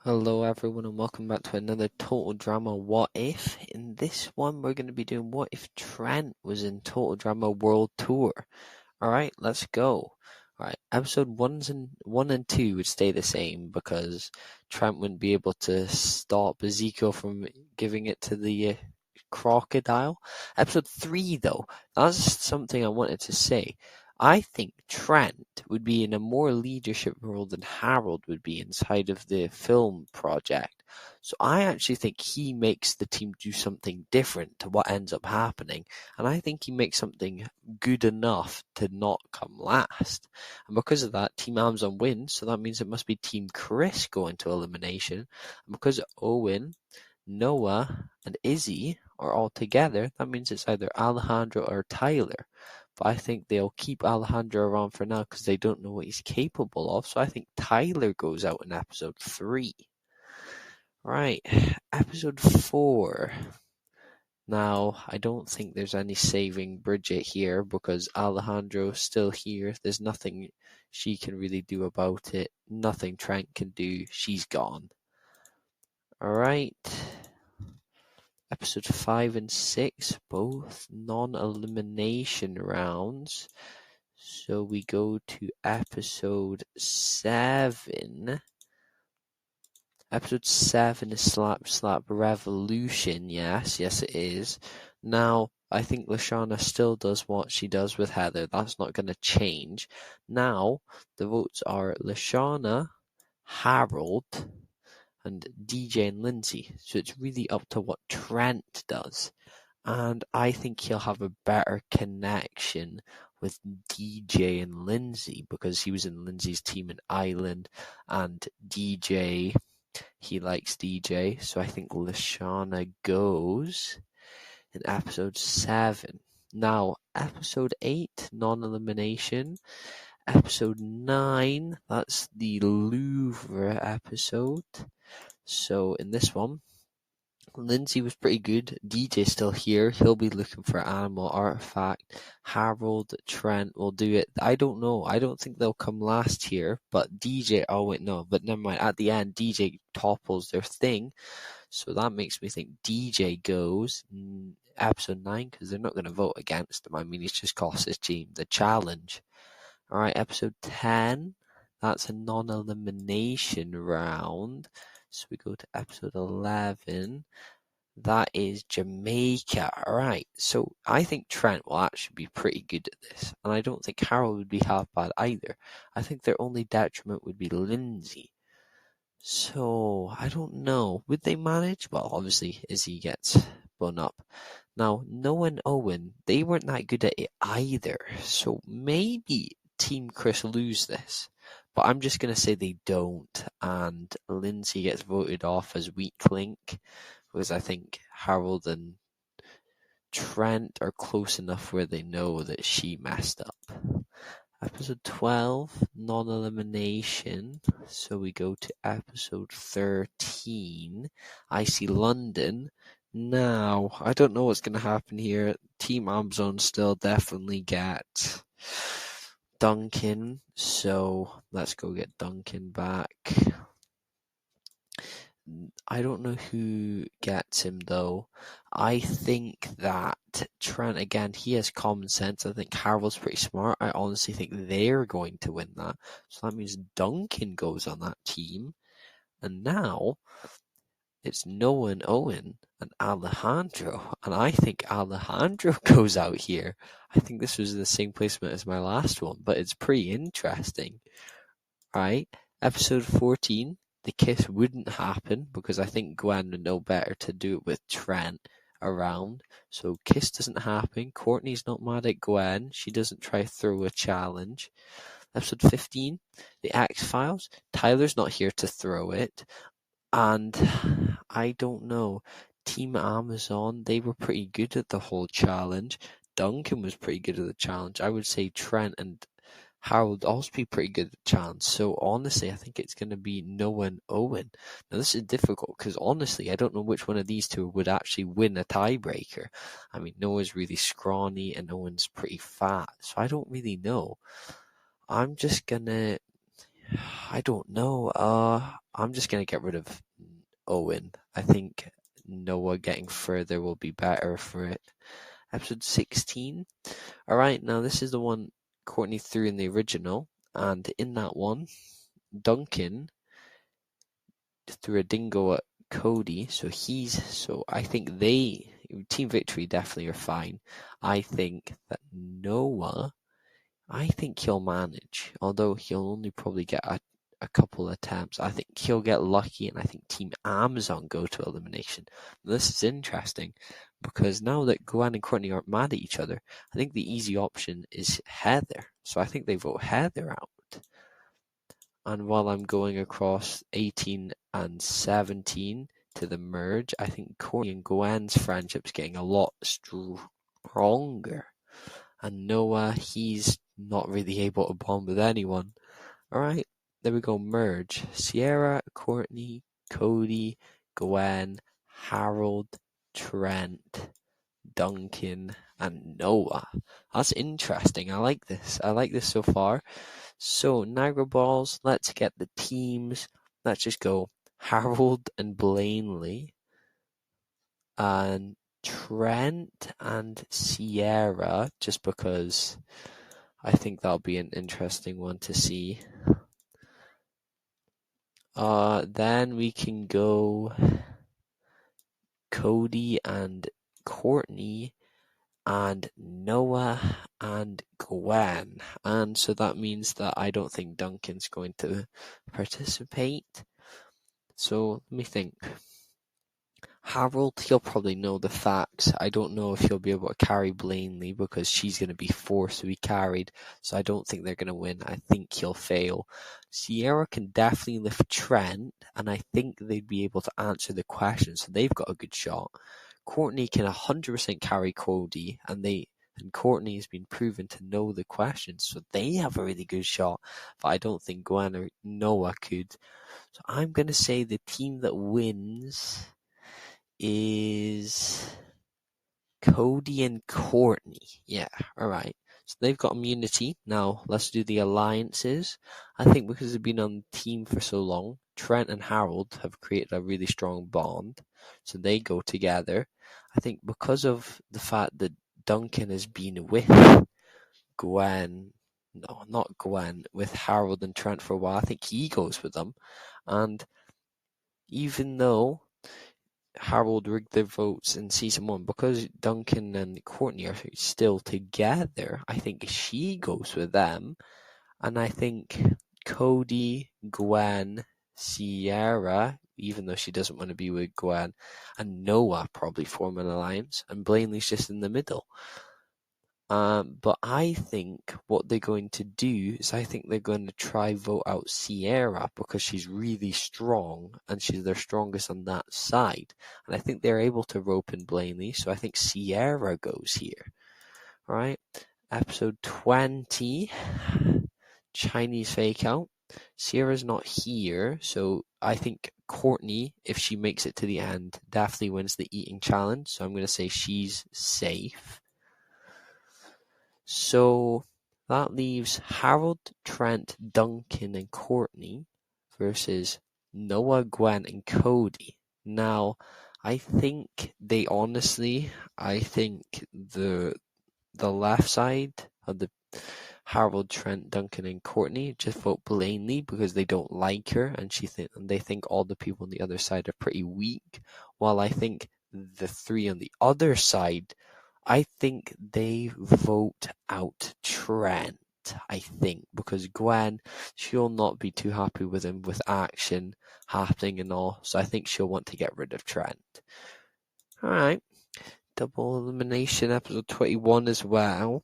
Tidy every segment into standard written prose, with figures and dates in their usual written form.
Hello everyone and welcome back to another Total Drama What If. In this one we're going to be doing what if Trent was in Total Drama World Tour. Alright, let's go. Alright, episode 1 and 2 would stay the same because Trent wouldn't be able to stop Ezekiel from giving it to the crocodile. Episode 3 though, that's something I wanted to say. I think Trent would be in a more leadership role than Harold would be inside of the film project. So I actually think he makes the team do something different to what ends up happening. And I think he makes something good enough to not come last. And because of that, Team Amazon wins. So that means it must be Team Chris going to elimination. And because Owen, Noah, and Izzy are all together, that means it's either Alejandro or Tyler. But I think they'll keep Alejandro around for now because they don't know what he's capable of. So I think Tyler goes out in episode 3. Right, episode 4. Now, I don't think there's any saving Bridget here because Alejandro's still here. There's nothing she can really do about it. Nothing Trent can do. She's gone. Alright. Episode 5 and 6, both non-elimination rounds. So we go to episode 7. Episode 7 is Slap Slap Revolution. Yes, it is. Now, I think Lashana still does what she does with Heather. That's not going to change. Now, the votes are Lashana, Harold, and DJ and Lindsay. So it's really up to what Trent does. And I think he'll have a better connection with DJ and Lindsay because he was in Lindsay's team in Ireland, and DJ, he likes DJ. So I think Lashana goes in episode 7. Now, episode 8, non-elimination. Episode 9, that's the Louvre episode. So in this one, Lindsay was pretty good. DJ's still here. He'll be looking for an animal artifact. Harold, Trent will do it. I don't know. I don't think they'll come last here. But DJ, oh wait, no. But never mind. At the end, DJ topples their thing. So that makes me think DJ goes episode 9 because they're not going to vote against him. I mean, he's just cost his team the challenge. Alright, episode 10. That's a non-elimination round. So we go to episode 11. That is Jamaica. Alright, so I think Trent will actually be pretty good at this. And I don't think Harold would be half bad either. I think their only detriment would be Lindsay. So, I don't know. Would they manage? Well, obviously, Izzy gets blown up. Now, Noah and Owen, they weren't that good at it either. So maybe Team Chris lose this. But I'm just going to say they don't, and Lindsay gets voted off as weak link, because I think Harold and Trent are close enough where they know that she messed up. Episode 12, non-elimination, so we go to episode 13, I See London. Now, I don't know what's going to happen here. Team Amazon still definitely get Duncan, so let's go get Duncan back. I don't know who gets him though. I think that Trent, again, he has common sense. I think Harold's pretty smart. I honestly think they're going to win that. So that means Duncan goes on that team. And now it's Noah and Owen and Alejandro. And I think Alejandro goes out here. I think this was the same placement as my last one, but it's pretty interesting. Right? Episode 14, the kiss wouldn't happen because I think Gwen would know better to do it with Trent around. So kiss doesn't happen. Courtney's not mad at Gwen. She doesn't try to throw a challenge. Episode 15, the X-Files. Tyler's not here to throw it. And I don't know. Team Amazon, they were pretty good at the whole challenge. Duncan was pretty good at the challenge. I would say Trent and Harold also be pretty good at the challenge. So honestly, I think it's going to be Noah and Owen. Now this is difficult because honestly, I don't know which one of these two would actually win a tiebreaker. I mean, Noah's really scrawny and Owen's pretty fat. So I don't really know. I'm just going to I don't know. I'm just gonna get rid of Owen. I think Noah getting further will be better for it. Episode 16. Alright, now this is the one Courtney threw in the original, and in that one, Duncan threw a dingo at Cody, so I think Team Victory definitely are fine. I think that Noah, I think he'll manage, although he'll only probably get a couple attempts. I think he'll get lucky, and I think Team Amazon go to elimination. This is interesting, because now that Gwen and Courtney aren't mad at each other, I think the easy option is Heather. So I think they vote Heather out. And while I'm going across 18 and 17 to the merge, I think Courtney and Gwen's friendship's getting a lot stronger. And Noah, he's not really able to bond with anyone. Alright, there we go, merge. Sierra, Courtney, Cody, Gwen, Harold, Trent, Duncan, and Noah. That's interesting. I like this. I like this so far. So, Niagara Balls, let's get the teams. Let's just go Harold and Blanley, and Trent and Sierra, just because I think that'll be an interesting one to see. Then we can go Cody and Courtney, and Noah and Gwen. And so that means that I don't think Duncan's going to participate. So let me think. Harold, he'll probably know the facts. I don't know if he'll be able to carry Blanley because she's going to be forced to be carried. So I don't think they're going to win. I think he'll fail. Sierra can definitely lift Trent, and I think they'd be able to answer the questions. So they've got a good shot. Courtney can 100% carry Cody, and Courtney has been proven to know the questions, so they have a really good shot. But I don't think Gwen or Noah could. So I'm going to say the team that wins is Cody and Courtney. Yeah, alright. So they've got immunity. Now, let's do the alliances. I think because they've been on the team for so long, Trent and Harold have created a really strong bond. So they go together. I think because of the fact that Duncan has been with with Harold and Trent for a while, I think he goes with them. And even though Harold rigged their votes in season 1, because Duncan and Courtney are still together, I think she goes with them. And I think Cody, Gwen, Sierra, even though she doesn't want to be with Gwen, and Noah probably form an alliance, and Blanley's just in the middle. But I think what they're going to do is I think they're going to try vote out Sierra because she's really strong and she's their strongest on that side. And I think they're able to rope in Blanley, so I think Sierra goes here. Alright, episode 20, Chinese fake out. Sierra's not here, so I think Courtney, if she makes it to the end, definitely wins the eating challenge. So I'm going to say she's safe. So that leaves Harold, Trent, Duncan, and Courtney versus Noah, Gwen, and Cody. Now, I think the left side of the Harold, Trent, Duncan, and Courtney just vote Blanley because they don't like her, and they think all the people on the other side are pretty weak. While I think the three on the other side, I think they vote out Trent. I think because Gwen, she'll not be too happy with him with action happening and all, so I think she'll want to get rid of Trent. Alright, double elimination episode 21 as well.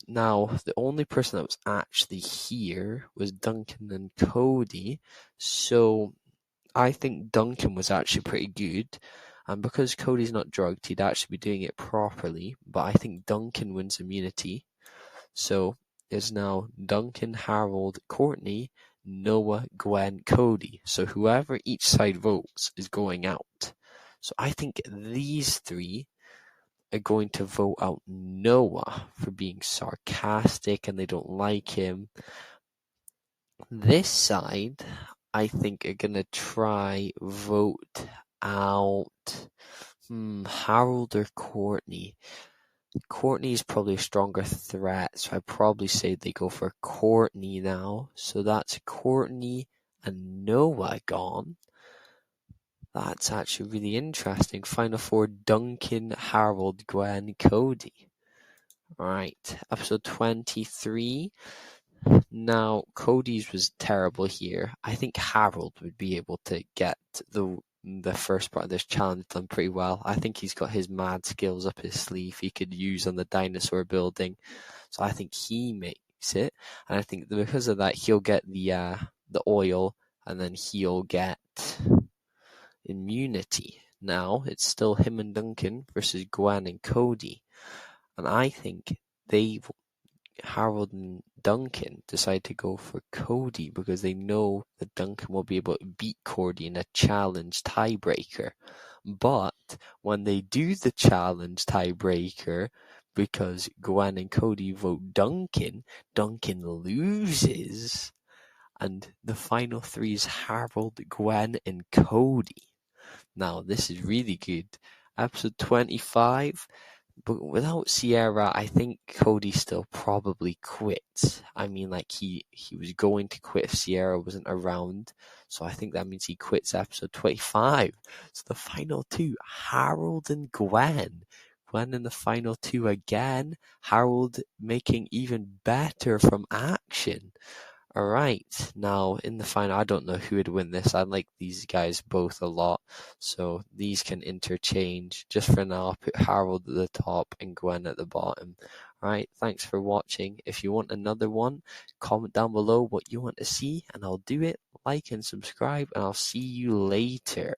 Now, the only person that was actually here was Duncan and Cody, so I think Duncan was actually pretty good, and because Cody's not drugged, he'd actually be doing it properly, but I think Duncan wins immunity, so it's now Duncan, Harold, Courtney, Noah, Gwen, Cody, so whoever each side votes is going out. So I think these three are going to vote out Noah for being sarcastic and they don't like him. This side, I think, are gonna try vote out Harold or Courtney. Courtney's probably a stronger threat, so I'd probably say they go for Courtney now. So that's Courtney and Noah gone. That's actually really interesting. Final four: Duncan, Harold, Gwen, Cody. Right, episode 23. Now, Cody's was terrible here. I think Harold would be able to get the first part of this challenge done pretty well. I think he's got his mad skills up his sleeve he could use on the dinosaur building. So I think he makes it. And I think because of that, he'll get the oil, and then he'll get immunity. Now, it's still him and Duncan versus Gwen and Cody. And I think Harold and Duncan decide to go for Cody because they know that Duncan will be able to beat Cody in a challenge tiebreaker. But when they do the challenge tiebreaker, because Gwen and Cody vote Duncan, Duncan loses. And the final three is Harold, Gwen, and Cody. Now, this is really good. Episode 25. But without Sierra, I think Cody still probably quits. I mean, like, he was going to quit if Sierra wasn't around. So I think that means he quits episode 25. So the final two, Harold and Gwen. Gwen in the final two again. Harold making even better from action. Alright, now in the final, I don't know who would win this. I like these guys both a lot, so these can interchange. Just for now, I'll put Harold at the top and Gwen at the bottom. Alright, thanks for watching. If you want another one, comment down below what you want to see, and I'll do it. Like and subscribe, and I'll see you later.